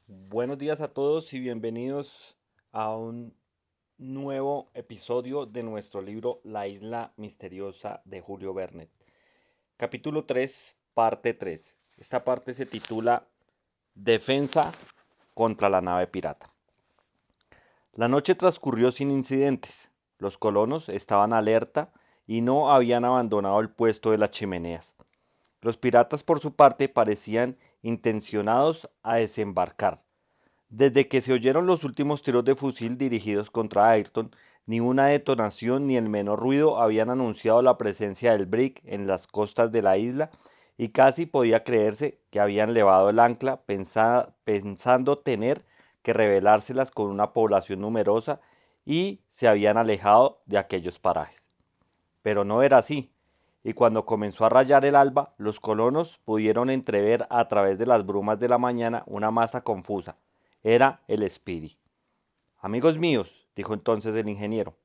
Buenos días a todos y bienvenidos a un nuevo episodio de nuestro libro La isla misteriosa de Julio Verne. Capítulo 3, parte 3. Esta parte se titula Defensa contra la nave pirata. La noche transcurrió sin incidentes. Los colonos estaban alerta y no habían abandonado el puesto de las chimeneas. Los piratas, por su parte, parecían intencionados a desembarcar. Desde que se oyeron los últimos tiros de fusil dirigidos contra Ayrton, ni una detonación ni el menor ruido habían anunciado la presencia del brig en las costas de la isla, y casi podía creerse que habían levado el ancla pensando tener que rebelárselas con una población numerosa y se habían alejado de aquellos parajes. Pero no era así, y cuando comenzó a rayar el alba, los colonos pudieron entrever a través de las brumas de la mañana una masa confusa. Era el Speedy. Amigos míos, dijo entonces el ingeniero,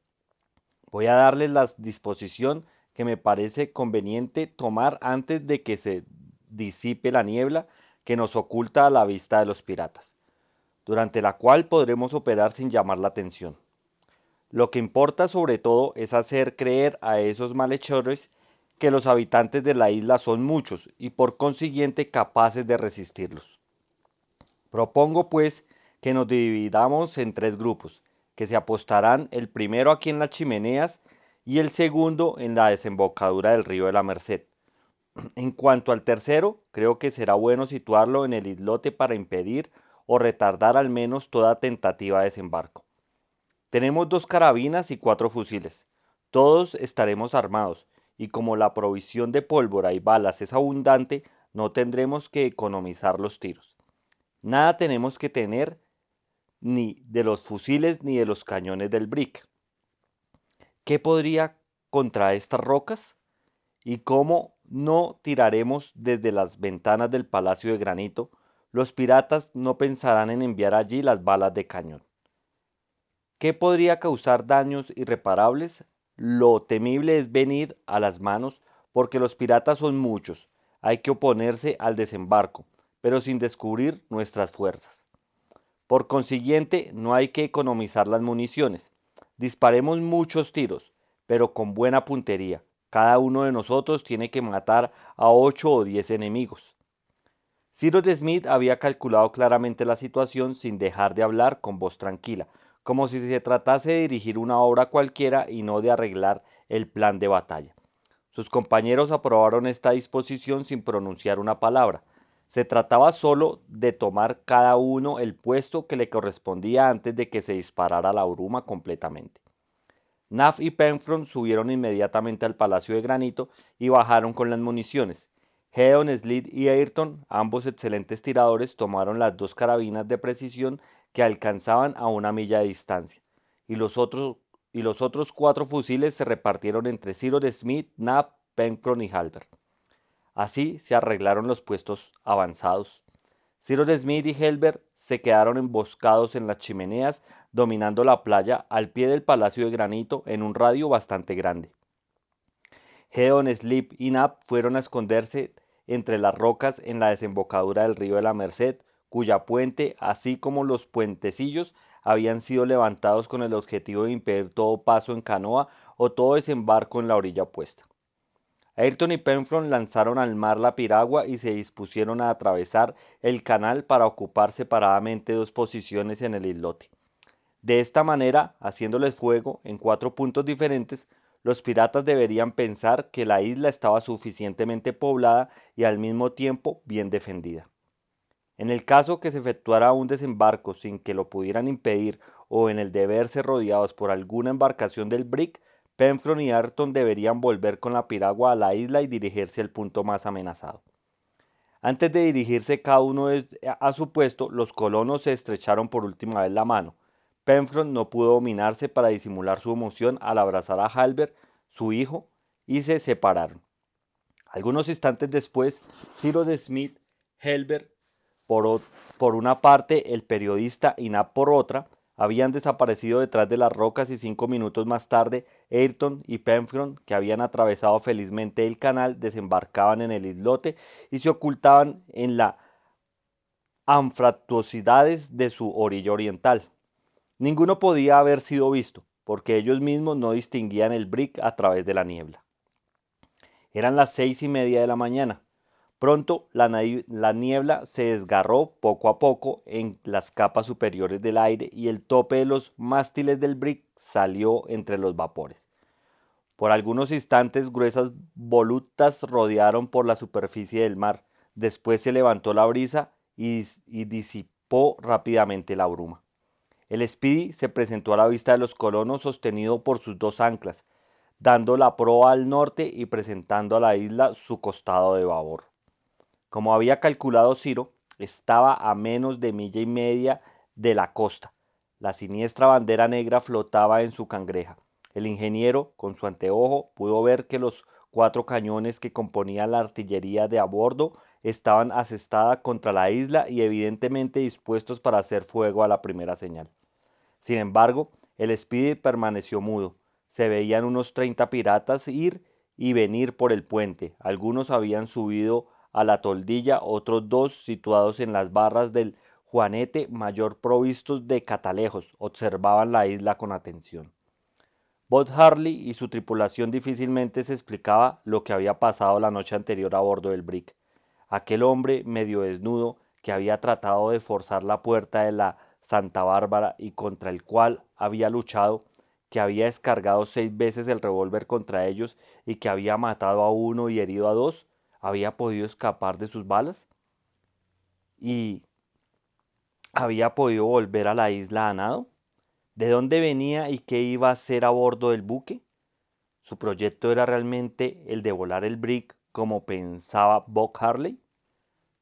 voy a darles la disposición que me parece conveniente tomar antes de que se disipe la niebla que nos oculta a la vista de los piratas, durante la cual podremos operar sin llamar la atención. Lo que importa sobre todo es hacer creer a esos malhechores que los habitantes de la isla son muchos y por consiguiente capaces de resistirlos. Propongo pues que nos dividamos en tres grupos, que se apostarán el primero aquí en las chimeneas y el segundo en la desembocadura del río de la Merced. En cuanto al tercero, creo que será bueno situarlo en el islote para impedir o retardar al menos toda tentativa de desembarco. Tenemos dos carabinas y cuatro fusiles. Todos estaremos armados, y como la provisión de pólvora y balas es abundante, no tendremos que economizar los tiros. Nada tenemos que tener ni de los fusiles ni de los cañones del brick. ¿Qué podría contra estas rocas? ¿Y cómo no tiraremos desde las ventanas del Palacio de Granito? Los piratas no pensarán en enviar allí las balas de cañón. ¿Qué podría causar daños irreparables? Lo temible es venir a las manos, porque los piratas son muchos. Hay que oponerse al desembarco, pero sin descubrir nuestras fuerzas. Por consiguiente, no hay que economizar las municiones. Disparemos muchos tiros, pero con buena puntería. Cada uno de nosotros tiene que matar a 8 o 10 enemigos. Cyrus Smith había calculado claramente la situación sin dejar de hablar con voz tranquila, como si se tratase de dirigir una obra cualquiera y no de arreglar el plan de batalla. Sus compañeros aprobaron esta disposición sin pronunciar una palabra. Se trataba solo de tomar cada uno el puesto que le correspondía antes de que se disparara la bruma completamente. Naf y Penfron subieron inmediatamente al Palacio de Granito y bajaron con las municiones. Gedeon, Slid y Ayrton, ambos excelentes tiradores, tomaron las dos carabinas de precisión que alcanzaban a una milla de distancia, y los otros cuatro fusiles se repartieron entre Cyrus Smith, Naf, Pencroff y Halbert. Así se arreglaron los puestos avanzados. Cyrus Smith y Halbert se quedaron emboscados en las chimeneas, dominando la playa al pie del Palacio de Granito en un radio bastante grande. Gedeon, Slip y Nap fueron a esconderse entre las rocas en la desembocadura del río de la Merced, cuya puente, así como los puentecillos, habían sido levantados con el objetivo de impedir todo paso en canoa o todo desembarco en la orilla opuesta. Ayrton y Penfrock lanzaron al mar la piragua y se dispusieron a atravesar el canal para ocupar separadamente dos posiciones en el islote. De esta manera, haciéndoles fuego en cuatro puntos diferentes, los piratas deberían pensar que la isla estaba suficientemente poblada y al mismo tiempo bien defendida. En el caso que se efectuara un desembarco sin que lo pudieran impedir o en el de verse rodeados por alguna embarcación del brig, Penfron y Ayrton deberían volver con la piragua a la isla y dirigirse al punto más amenazado. Antes de dirigirse cada uno a su puesto, los colonos se estrecharon por última vez la mano. Penfron no pudo dominarse para disimular su emoción al abrazar a Halbert, su hijo, y se separaron. Algunos instantes después, Cyrus Smith, Halbert por, por una parte, el periodista y Nab por otra, habían desaparecido detrás de las rocas y 5 minutos más tarde, Ayrton y Penfron, que habían atravesado felizmente el canal, desembarcaban en el islote y se ocultaban en la anfractuosidades de su orilla oriental. Ninguno podía haber sido visto, porque ellos mismos no distinguían el brig a través de la niebla. Eran las 6:30 de la mañana. Pronto la niebla se desgarró poco a poco en las capas superiores del aire y el tope de los mástiles del brig salió entre los vapores. Por algunos instantes gruesas volutas rodearon por la superficie del mar. Después se levantó la brisa y disipó rápidamente la bruma. El Speedy se presentó a la vista de los colonos sostenido por sus dos anclas, dando la proa al norte y presentando a la isla su costado de babor. Como había calculado Ciro, estaba a menos de milla y media de la costa. La siniestra bandera negra flotaba en su cangreja. El ingeniero, con su anteojo, pudo ver que los 4 cañones que componían la artillería de a bordo estaban asestada contra la isla y evidentemente dispuestos para hacer fuego a la primera señal. Sin embargo, el Speedy permaneció mudo. Se veían unos 30 piratas ir y venir por el puente. Algunos habían subido a la toldilla, otros dos, situados en las barras del Juanete Mayor provistos de catalejos, observaban la isla con atención. Bob Harley y su tripulación difícilmente se explicaba lo que había pasado la noche anterior a bordo del brig. Aquel hombre medio desnudo que había tratado de forzar la puerta de la Santa Bárbara y contra el cual había luchado, que había descargado 6 veces el revólver contra ellos y que había matado a uno y herido a dos, había podido escapar de sus balas y había podido volver a la isla a nado. ¿De dónde venía y qué iba a hacer a bordo del buque? ¿Su proyecto era realmente el de volar el brig como pensaba Bob Harley?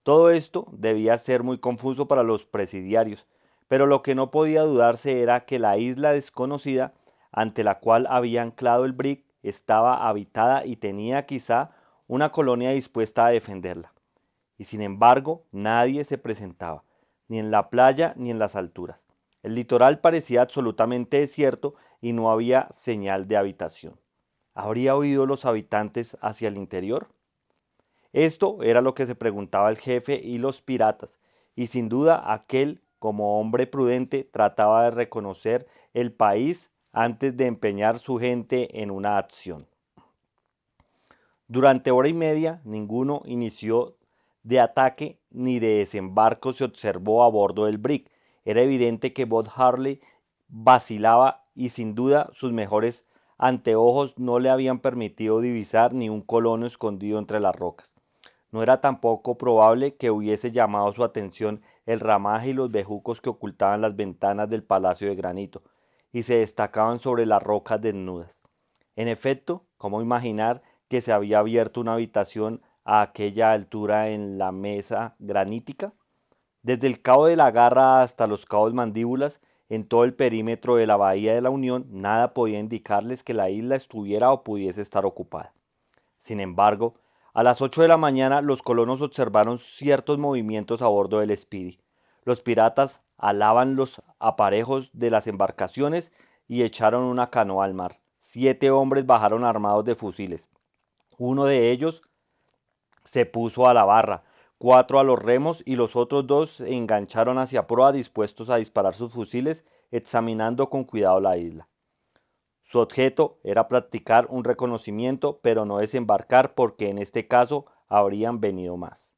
Todo esto debía ser muy confuso para los presidiarios, pero lo que no podía dudarse era que la isla desconocida ante la cual había anclado el brig estaba habitada y tenía quizá una colonia dispuesta a defenderla. Y sin embargo nadie se presentaba, ni en la playa ni en las alturas. El litoral parecía absolutamente desierto y no había señal de habitación. ¿Habría huido los habitantes hacia el interior? Esto era lo que se preguntaba el jefe y los piratas, y sin duda aquel, como hombre prudente, trataba de reconocer el país antes de empeñar su gente en una acción. Durante hora y media ninguno inició de ataque ni de desembarco se observó a bordo del brig. Era evidente que Bob Harley vacilaba y sin duda sus mejores anteojos no le habían permitido divisar ni un colono escondido entre las rocas. No era tampoco probable que hubiese llamado su atención el ramaje y los bejucos que ocultaban las ventanas del palacio de granito y se destacaban sobre las rocas desnudas. En efecto, ¿cómo imaginar que se había abierto una habitación a aquella altura en la mesa granítica? Desde el cabo de la Garra hasta los cabos Mandíbulas, en todo el perímetro de la bahía de la Unión, nada podía indicarles que la isla estuviera o pudiese estar ocupada. Sin embargo, a las 8 de la mañana los colonos observaron ciertos movimientos a bordo del Speedy. Los piratas alaban los aparejos de las embarcaciones y echaron una canoa al mar. 7 hombres bajaron armados de fusiles. Uno de ellos se puso a la barra, 4 a los remos y los otros 2 se engancharon hacia proa dispuestos a disparar sus fusiles, examinando con cuidado la isla. Su objeto era practicar un reconocimiento, pero no desembarcar porque en este caso habrían venido más.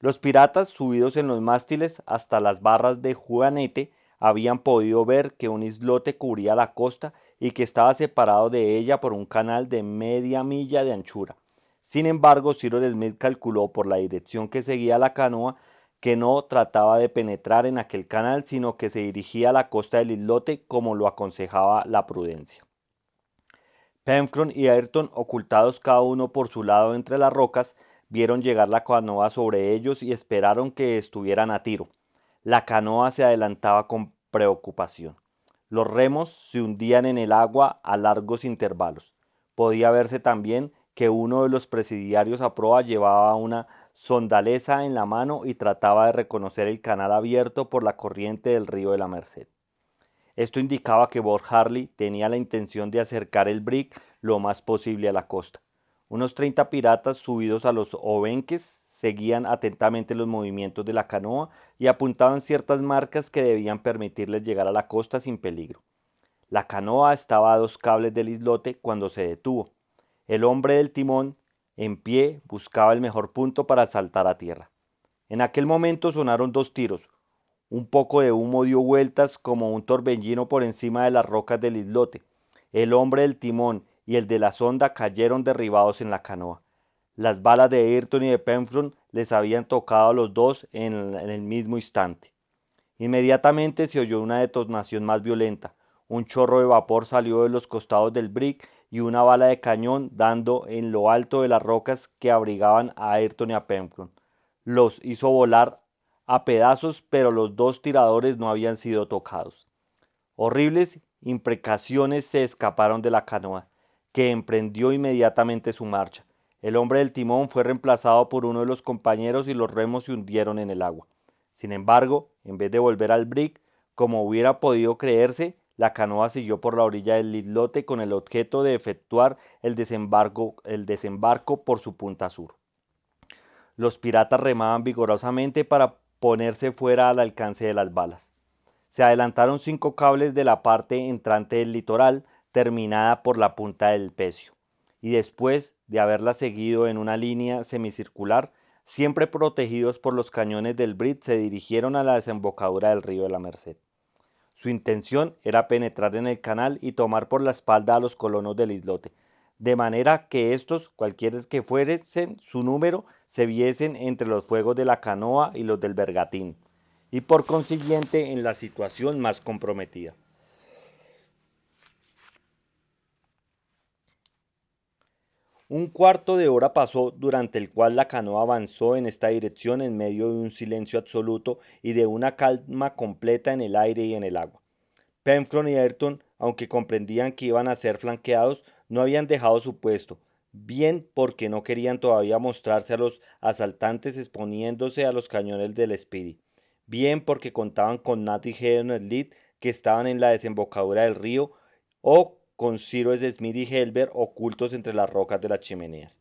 Los piratas, subidos en los mástiles hasta las barras de Juanete, habían podido ver que un islote cubría la costa y que estaba separado de ella por un canal de media milla de anchura. Sin embargo, Cyrus Smith calculó por la dirección que seguía la canoa que no trataba de penetrar en aquel canal, sino que se dirigía a la costa del islote como lo aconsejaba la prudencia. Pencroff y Ayrton, ocultados cada uno por su lado entre las rocas, vieron llegar la canoa sobre ellos y esperaron que estuvieran a tiro. La canoa se adelantaba con preocupación. Los remos se hundían en el agua a largos intervalos. Podía verse también que uno de los presidiarios a proa llevaba una sondaleza en la mano y trataba de reconocer el canal abierto por la corriente del río de la Merced. Esto indicaba que Bob Harley tenía la intención de acercar el brig lo más posible a la costa. Unos 30 piratas subidos a los obenques seguían atentamente los movimientos de la canoa y apuntaban ciertas marcas que debían permitirles llegar a la costa sin peligro. La canoa estaba a 2 cables del islote cuando se detuvo. El hombre del timón, en pie, buscaba el mejor punto para saltar a tierra. En aquel momento sonaron 2 tiros. Un poco de humo dio vueltas como un torbellino por encima de las rocas del islote. El hombre del timón y el de la sonda cayeron derribados en la canoa. Las balas de Ayrton y de Pencroff les habían tocado a los dos en el mismo instante. Inmediatamente se oyó una detonación más violenta. Un chorro de vapor salió de los costados del brig y una bala de cañón dando en lo alto de las rocas que abrigaban a Ayrton y a Pencroff. Los hizo volar a pedazos, pero los 2 tiradores no habían sido tocados. Horribles imprecaciones se escaparon de la canoa, que emprendió inmediatamente su marcha. El hombre del timón fue reemplazado por uno de los compañeros y los remos se hundieron en el agua. Sin embargo, en vez de volver al brig, como hubiera podido creerse, la canoa siguió por la orilla del islote con el objeto de efectuar el desembarco por su punta sur. Los piratas remaban vigorosamente para ponerse fuera al alcance de las balas. Se adelantaron 5 cables de la parte entrante del litoral, terminada por la punta del pecio, y después de haberla seguido en una línea semicircular, siempre protegidos por los cañones del brig, se dirigieron a la desembocadura del río de la Merced. Su intención era penetrar en el canal y tomar por la espalda a los colonos del islote, de manera que estos, cualquiera que fuesen su número, se viesen entre los fuegos de la canoa y los del bergantín, y por consiguiente en la situación más comprometida. Un cuarto de hora pasó, durante el cual la canoa avanzó en esta dirección en medio de un silencio absoluto y de una calma completa en el aire y en el agua. Pencroff y Ayrton, aunque comprendían que iban a ser flanqueados, no habían dejado su puesto, bien porque no querían todavía mostrarse a los asaltantes exponiéndose a los cañones del Speedy, bien porque contaban con Nat y Gédon Smith, que estaban en la desembocadura del río, o con Cyrus Smith y Helber ocultos entre las rocas de las chimeneas.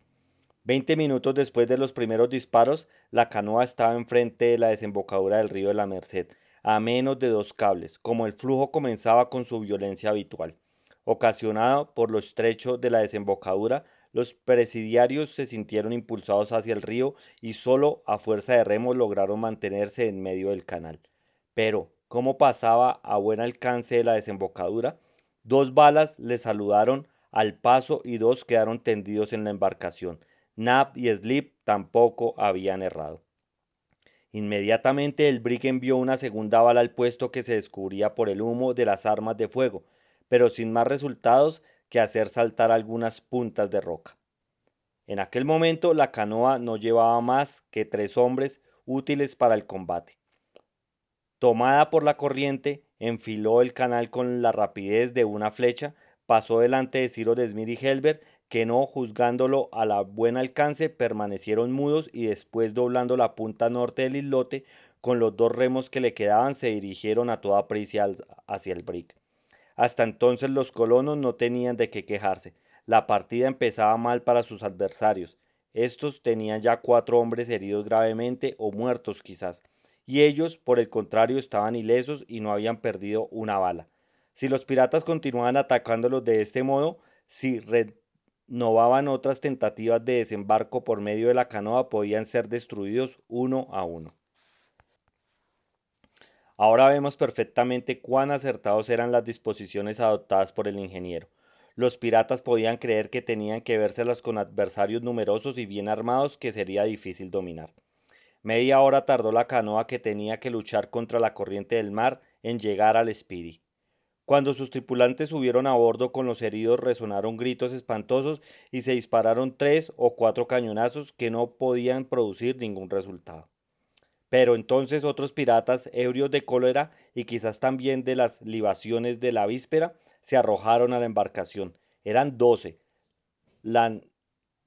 20 minutos después de los primeros disparos, la canoa estaba enfrente de la desembocadura del río de la Merced, a menos de 2 cables, como el flujo comenzaba con su violencia habitual. Ocasionado por lo estrecho de la desembocadura, los presidiarios se sintieron impulsados hacia el río y solo a fuerza de remos lograron mantenerse en medio del canal. Pero, como pasaba a buen alcance de la desembocadura, 2 balas le saludaron al paso y 2 quedaron tendidos en la embarcación. Nab y Slip tampoco habían errado. Inmediatamente el brig envió una segunda bala al puesto que se descubría por el humo de las armas de fuego, pero sin más resultados que hacer saltar algunas puntas de roca. En aquel momento la canoa no llevaba más que 3 hombres útiles para el combate. Tomada por la corriente, enfiló el canal con la rapidez de una flecha, pasó delante de Cyrus Smith y Helber, que no juzgándolo a la buen alcance, permanecieron mudos y después doblando la punta norte del islote, con los 2 remos que le quedaban se dirigieron a toda prisa hacia el brig. Hasta entonces los colonos no tenían de qué quejarse. La partida empezaba mal para sus adversarios. Estos tenían ya 4 hombres heridos gravemente o muertos quizás, y ellos por el contrario estaban ilesos y no habían perdido una bala. Si los piratas continuaban atacándolos de este modo, si renovaban otras tentativas de desembarco por medio de la canoa, podían ser destruidos uno a uno. Ahora vemos perfectamente cuán acertados eran las disposiciones adoptadas por el ingeniero. Los piratas podían creer que tenían que vérselas con adversarios numerosos y bien armados que sería difícil dominar. Media hora tardó la canoa que tenía que luchar contra la corriente del mar en llegar al Speedy. Cuando sus tripulantes subieron a bordo con los heridos resonaron gritos espantosos y se dispararon 3 o 4 cañonazos que no podían producir ningún resultado. Pero entonces otros piratas, ebrios de cólera y quizás también de las libaciones de la víspera, se arrojaron a la embarcación. Eran 12.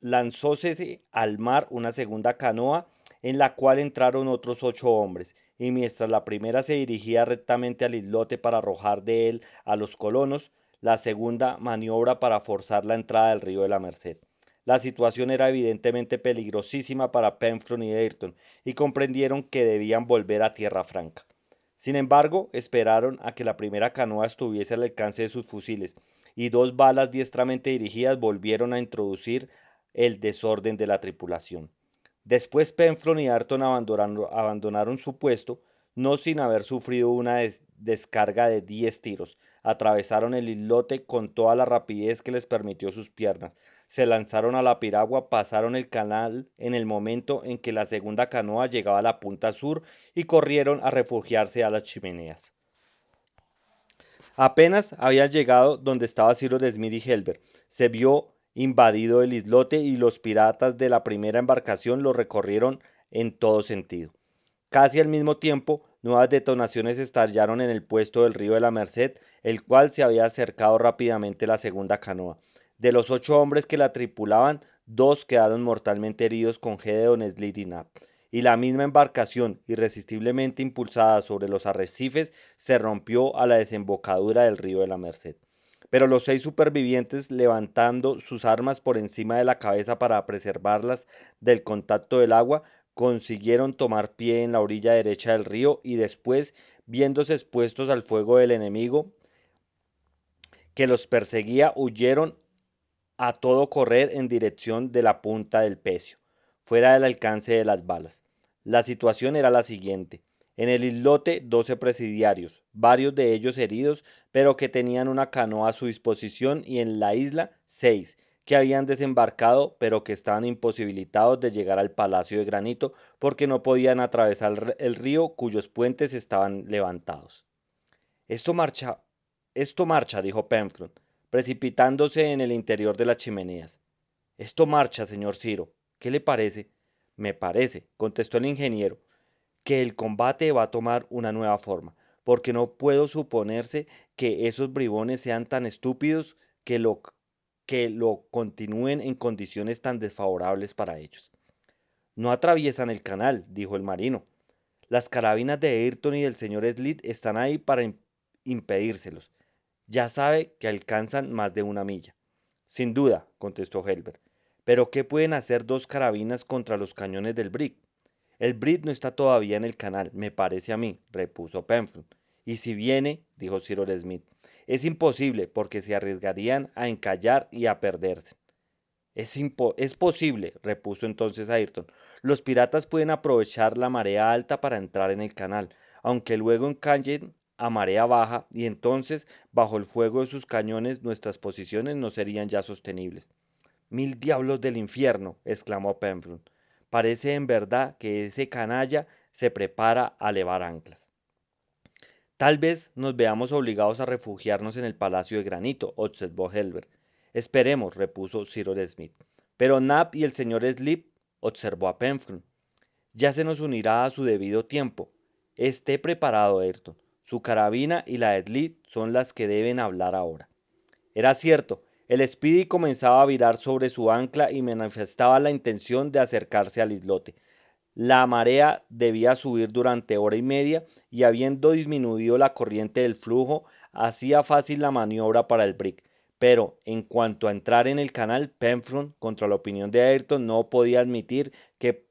Lanzóse al mar una segunda canoa, en la cual entraron otros 8 hombres, y mientras la primera se dirigía rectamente al islote para arrojar de él a los colonos, la segunda maniobra para forzar la entrada del río de la Merced. La situación era evidentemente peligrosísima para Penfron y Ayrton, y comprendieron que debían volver a tierra franca. Sin embargo, esperaron a que la primera canoa estuviese al alcance de sus fusiles, y dos balas diestramente dirigidas volvieron a introducir el desorden de la tripulación. Después Penfron y Ayrton abandonaron su puesto, no sin haber sufrido una descarga de 10 tiros. Atravesaron el islote con toda la rapidez que les permitió sus piernas. Se lanzaron a la piragua, pasaron el canal en el momento en que la segunda canoa llegaba a la punta sur y corrieron a refugiarse a las chimeneas. Apenas habían llegado donde estaba Cyrus Smith y Helber, se vio invadido el islote y los piratas de la primera embarcación lo recorrieron en todo sentido. Casi al mismo tiempo, nuevas detonaciones estallaron en el puesto del río de la Merced, el cual se había acercado rápidamente la segunda canoa. De los 8 hombres que la tripulaban, 2 quedaron mortalmente heridos con Gedeon, Slid y Nab, y la misma embarcación, irresistiblemente impulsada sobre los arrecifes, se rompió a la desembocadura del río de la Merced. Pero los 6 supervivientes, levantando sus armas por encima de la cabeza para preservarlas del contacto del agua, consiguieron tomar pie en la orilla derecha del río y después, viéndose expuestos al fuego del enemigo que los perseguía, huyeron a todo correr en dirección de la punta del Pecio, fuera del alcance de las balas. La situación era la siguiente. En el islote 12 presidiarios, varios de ellos heridos, pero que tenían una canoa a su disposición, y en la isla 6, que habían desembarcado, pero que estaban imposibilitados de llegar al Palacio de Granito porque no podían atravesar el río cuyos puentes estaban levantados. Esto marcha, esto marcha, dijo Pencroff, precipitándose en el interior de las chimeneas. Esto marcha, señor Ciro. ¿Qué le parece? Me parece, contestó el ingeniero, que el combate va a tomar una nueva forma, porque no puedo suponerse que esos bribones sean tan estúpidos que lo continúen en condiciones tan desfavorables para ellos. No atraviesan el canal, dijo el marino. Las carabinas de Ayrton y del señor Slid están ahí para impedírselos. Ya sabe que alcanzan más de una milla. Sin duda, contestó Helbert. Pero ¿qué pueden hacer 2 carabinas contra los cañones del brig? El brig no está todavía en el canal, me parece a mí, repuso Penfield. Y si viene, dijo Cyrus Smith, es imposible porque se arriesgarían a encallar y a perderse. Es posible, repuso entonces Ayrton. Los piratas pueden aprovechar la marea alta para entrar en el canal, aunque luego encallen a marea baja, y entonces, bajo el fuego de sus cañones, nuestras posiciones no serían ya sostenibles. ¡Mil diablos del infierno! Exclamó Penfield. Parece en verdad que ese canalla se prepara a levar anclas. Tal vez nos veamos obligados a refugiarnos en el Palacio de Granito, observó Helbert. Esperemos, repuso Cyrus Smith. Pero Nab y el señor Slip, observó a Penfield. Ya se nos unirá a su debido tiempo. Esté preparado, Ayrton. Su carabina y la de Slip son las que deben hablar ahora. Era cierto, el Speedy comenzaba a virar sobre su ancla y manifestaba la intención de acercarse al islote. La marea debía subir durante hora y media, y habiendo disminuido la corriente del flujo, hacía fácil la maniobra para el brig. Pero en cuanto a entrar en el canal, Penfron, contra la opinión de Ayrton, no podía admitir que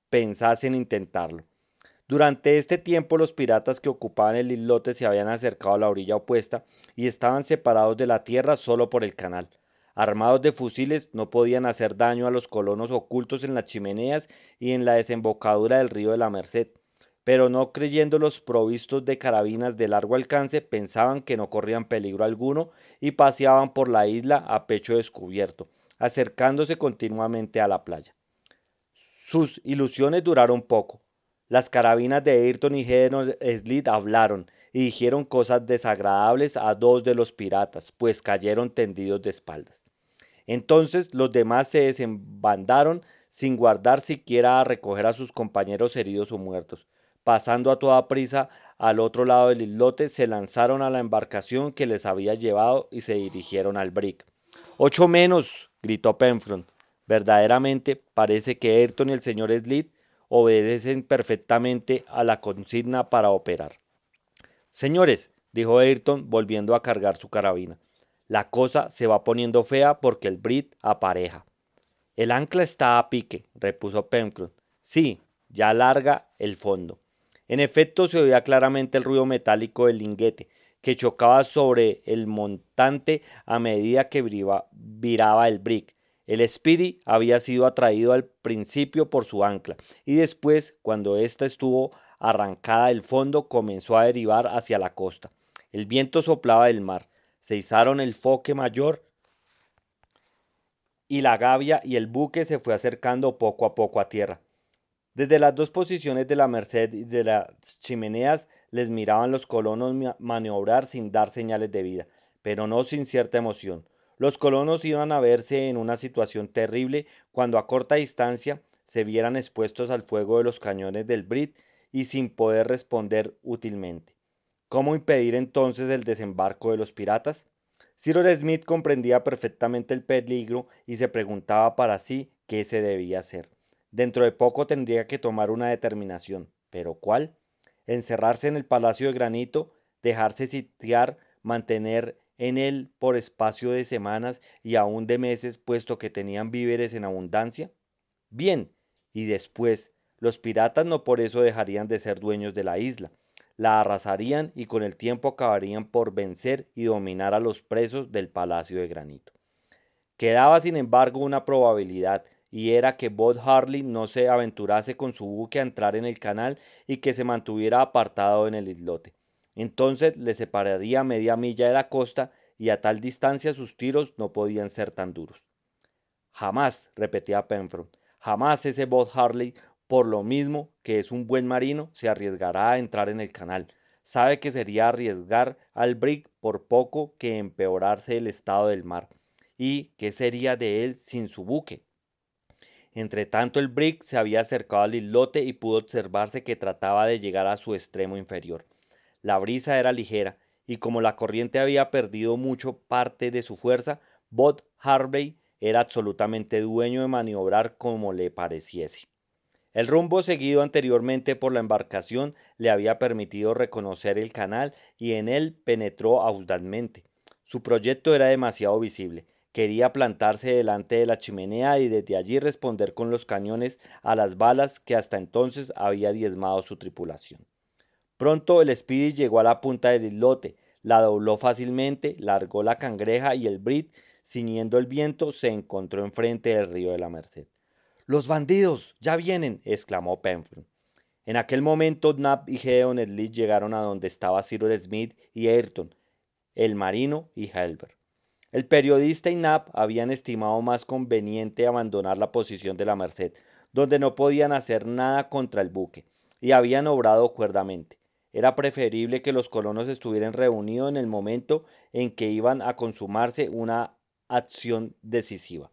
pensasen intentarlo. Durante este tiempo los piratas que ocupaban el islote se habían acercado a la orilla opuesta y estaban separados de la tierra solo por el canal. Armados de fusiles, no podían hacer daño a los colonos ocultos en las chimeneas y en la desembocadura del río de la Merced, pero no creyéndolos provistos de carabinas de largo alcance, pensaban que no corrían peligro alguno y paseaban por la isla a pecho descubierto, acercándose continuamente a la playa. Sus ilusiones duraron poco. Las carabinas de Ayrton y Gedeon Slid hablaron y dijeron cosas desagradables a 2 de los piratas, pues cayeron tendidos de espaldas. Entonces los demás se desembandaron sin guardar siquiera a recoger a sus compañeros heridos o muertos. Pasando a toda prisa al otro lado del islote, se lanzaron a la embarcación que les había llevado y se dirigieron al brig. ¡Ocho menos! Gritó Penfron. Verdaderamente parece que Ayrton y el señor Slid obedecen perfectamente a la consigna para operar. Señores, dijo Ayrton volviendo a cargar su carabina, la cosa se va poniendo fea porque el brig apareja. El ancla está a pique, repuso Pencroff. Sí, ya larga el fondo. En efecto, se oía claramente el ruido metálico del linguete, que chocaba sobre el montante a medida que viraba el brick. El Speedy había sido atraído al principio por su ancla, y después, cuando ésta estuvo arrancada del fondo, comenzó a derivar hacia la costa. El viento soplaba del mar. Se izaron el foque mayor y la gavia, y el buque se fue acercando poco a poco a tierra. Desde las dos posiciones de la Merced y de las chimeneas les miraban los colonos maniobrar sin dar señales de vida, pero no sin cierta emoción. Los colonos iban a verse en una situación terrible cuando a corta distancia se vieran expuestos al fuego de los cañones del Brit y sin poder responder útilmente. ¿Cómo impedir entonces el desembarco de los piratas? Cyrus Smith comprendía perfectamente el peligro y se preguntaba para sí qué se debía hacer. Dentro de poco tendría que tomar una determinación, pero ¿cuál? Encerrarse en el palacio de granito, dejarse sitiar, mantener en él por espacio de semanas y aún de meses, puesto que tenían víveres en abundancia. Bien, y después, los piratas no por eso dejarían de ser dueños de la isla. La arrasarían y con el tiempo acabarían por vencer y dominar a los presos del palacio de granito. Quedaba sin embargo una probabilidad, y era que Bob Harley no se aventurase con su buque a entrar en el canal y que se mantuviera apartado en el islote. Entonces le separaría media milla de la costa y a tal distancia sus tiros no podían ser tan duros. Jamás, repetía Pencroff, jamás ese Bob Harley, por lo mismo que es un buen marino, se arriesgará a entrar en el canal. Sabe que sería arriesgar al brig por poco que empeorarse el estado del mar. ¿Y qué sería de él sin su buque? Entretanto el brig se había acercado al islote y pudo observarse que trataba de llegar a su extremo inferior. La brisa era ligera, y como la corriente había perdido mucho parte de su fuerza, Bob Harvey era absolutamente dueño de maniobrar como le pareciese. El rumbo seguido anteriormente por la embarcación le había permitido reconocer el canal y en él penetró audazmente. Su proyecto era demasiado visible. Quería plantarse delante de la chimenea y desde allí responder con los cañones a las balas que hasta entonces había diezmado su tripulación. Pronto el Speedy llegó a la punta del islote, la dobló fácilmente, largó la cangreja y el Brit, ciñendo el viento, se encontró enfrente del río de la Merced. ¡Los bandidos! ¡Ya vienen! exclamó Pencroff. En aquel momento Nab y Gedeon Smith llegaron a donde estaba Cyrus Smith y Ayrton, el marino y Halbert. El periodista y Nab habían estimado más conveniente abandonar la posición de la Merced, donde no podían hacer nada contra el buque, y habían obrado cuerdamente. Era preferible que los colonos estuvieran reunidos en el momento en que iban a consumarse una acción decisiva.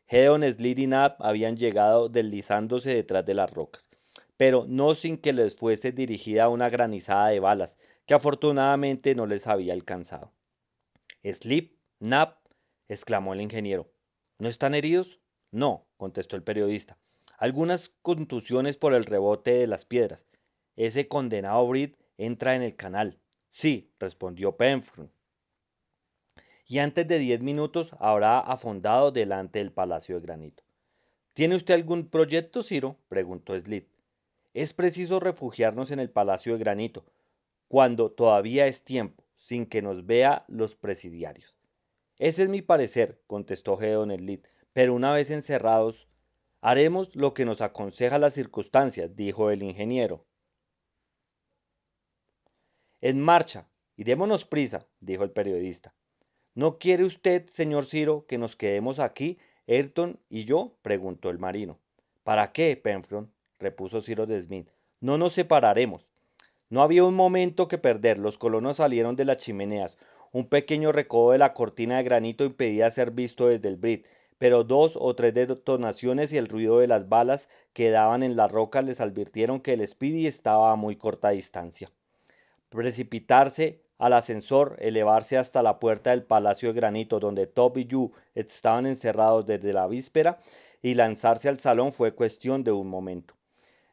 Gedeon Spilett y Nab habían llegado deslizándose detrás de las rocas, pero no sin que les fuese dirigida una granizada de balas, que afortunadamente no les había alcanzado. Slip, Nab, exclamó el ingeniero. ¿No están heridos? No, contestó el periodista. Algunas contusiones por el rebote de las piedras. Ese condenado Brit entra en el canal. Sí, respondió Pencroff. Y antes de 10 minutos habrá afondado delante del Palacio de Granito. ¿Tiene usted algún proyecto, Ciro? Preguntó Slit. Es preciso refugiarnos en el Palacio de Granito, cuando todavía es tiempo, sin que nos vea los presidiarios. Ese es mi parecer, contestó Gedeon Spilett, pero una vez encerrados, haremos lo que nos aconseja las circunstancias, dijo el ingeniero. En marcha, y démonos prisa, dijo el periodista. ¿No quiere usted, señor Ciro, que nos quedemos aquí, Ayrton y yo? Preguntó el marino. ¿Para qué, Pencroff? Repuso Cyrus Smith. No nos separaremos. No había un momento que perder. Los colonos salieron de las chimeneas. Un pequeño recodo de la cortina de granito impedía ser visto desde el brit, pero dos o tres detonaciones y el ruido de las balas que daban en la roca les advirtieron que el Speedy estaba a muy corta distancia. Precipitarse al ascensor, elevarse hasta la puerta del palacio de granito donde Top y Yu estaban encerrados desde la víspera y lanzarse al salón fue cuestión de un momento.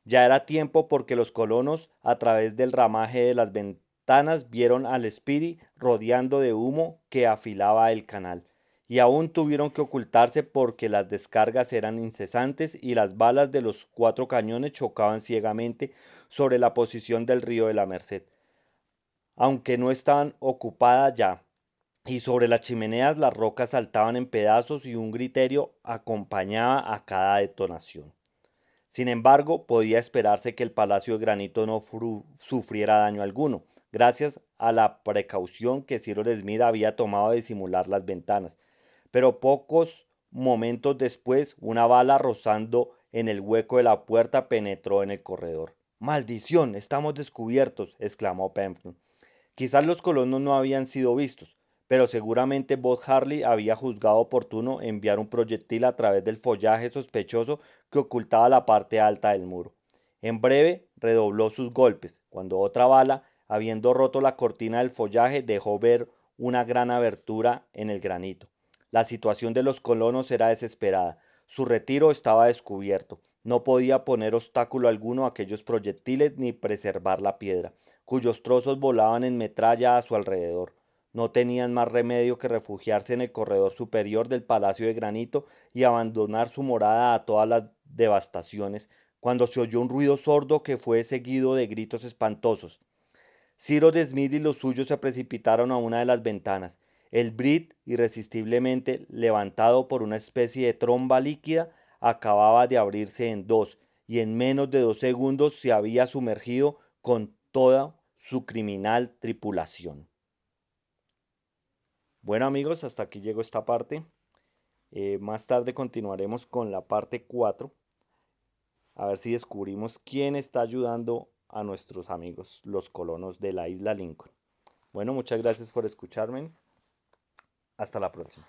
Ya era tiempo porque los colonos, a través del ramaje de las ventanas, vieron al Speedy rodeando de humo que afilaba el canal, y aún tuvieron que ocultarse porque las descargas eran incesantes y las balas de los 4 cañones chocaban ciegamente sobre la posición del río de la Merced, aunque no estaban ocupadas ya, y sobre las chimeneas las rocas saltaban en pedazos y un griterío acompañaba a cada detonación. Sin embargo, podía esperarse que el Palacio de Granito no sufriera daño alguno, gracias a la precaución que Cyrus Smith había tomado de simular las ventanas. Pero pocos momentos después, una bala rozando en el hueco de la puerta penetró en el corredor. ¡Maldición! ¡Estamos descubiertos! exclamó Penfield. Quizás los colonos no habían sido vistos, pero seguramente Bob Harley había juzgado oportuno enviar un proyectil a través del follaje sospechoso que ocultaba la parte alta del muro. En breve redobló sus golpes, cuando otra bala, habiendo roto la cortina del follaje, dejó ver una gran abertura en el granito. La situación de los colonos era desesperada. Su retiro estaba descubierto. No podía poner obstáculo alguno a aquellos proyectiles ni preservar la piedra, cuyos trozos volaban en metralla a su alrededor. No tenían más remedio que refugiarse en el corredor superior del Palacio de Granito y abandonar su morada a todas las devastaciones, cuando se oyó un ruido sordo que fue seguido de gritos espantosos. Cyrus Smith y los suyos se precipitaron a una de las ventanas. El Brit, irresistiblemente levantado por una especie de tromba líquida, acababa de abrirse en dos, y en menos de 2 segundos se había sumergido con toda su criminal tripulación. Bueno amigos, hasta aquí llegó esta parte. Más tarde continuaremos con la parte 4, a ver si descubrimos quién está ayudando a nuestros amigos, los colonos de la isla Lincoln. Bueno, muchas gracias por escucharme. Hasta la próxima.